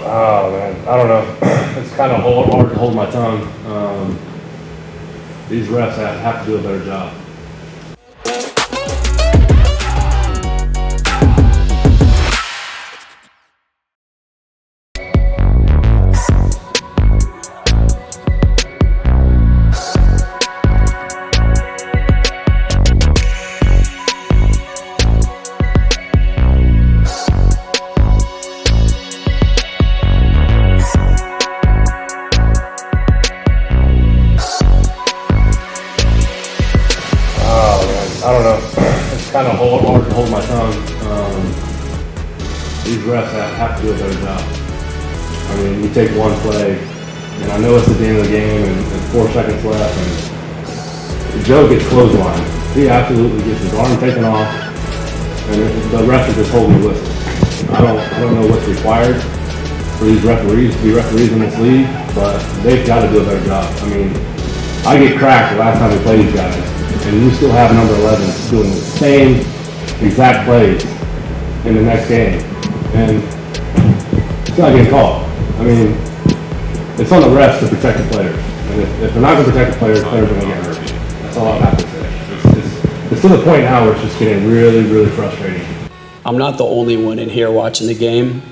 Oh man, I don't know. It's kind of hard to hold my tongue. These refs have to do a better job. I don't know. It's kind of hard to hold my tongue. These refs have to do a better job. I mean, you take one play, and I know it's at the end of the game, and 4 seconds left, and Joe gets clotheslined. He absolutely gets his arm taken off, and the ref is just holding the whistle. I don't know what's required for these referees to be referees in this league, but they've got to do a better job. I mean, I get cracked the last time we play these guys. And you still have number 11 doing the same exact plays in the next game. And it's not getting called. I mean, it's on the refs to protect the players. And if they're not going to protect the players are going to get hurt. That's all I have to say. It's to the point now where it's just getting really, really frustrating. I'm not the only one in here watching the game.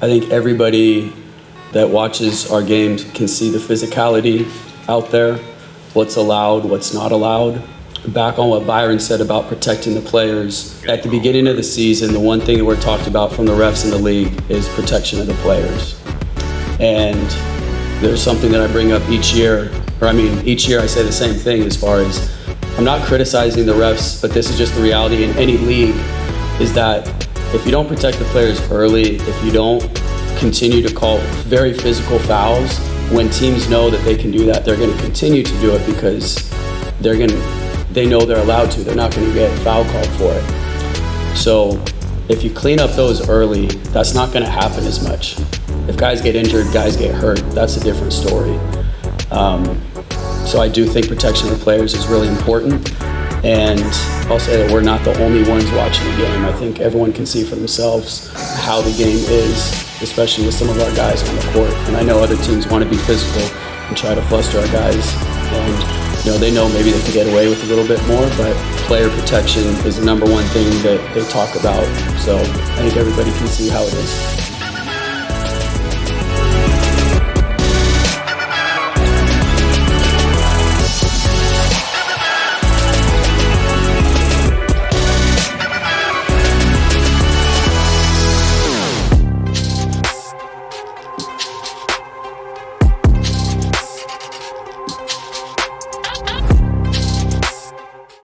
I think everybody that watches our games can see the physicality out there, what's allowed, what's not allowed. Back on what Byron said about protecting the players. At the beginning of the season, the one thing that we're talked about from the refs in the league is protection of the players. And there's something that I bring up each year, each year I say the same thing as far as, I'm not criticizing the refs, but this is just the reality in any league, is that if you don't protect the players early, if you don't continue to call very physical fouls, when teams know that they can do that, they're going to continue to do it because they know they're allowed to. They're not going to get foul called for it. So if you clean up those early, that's not going to happen as much. If guys get injured, guys get hurt, that's a different story. So I do think protection of the players is really important. And I'll say that we're not the only ones watching the game. I think everyone can see for themselves how the game is, especially with some of our guys on the court. And I know other teams want to be physical and try to fluster our guys. And they know maybe they can get away with a little bit more, but player protection is the number one thing that they talk about. So I think everybody can see how it is.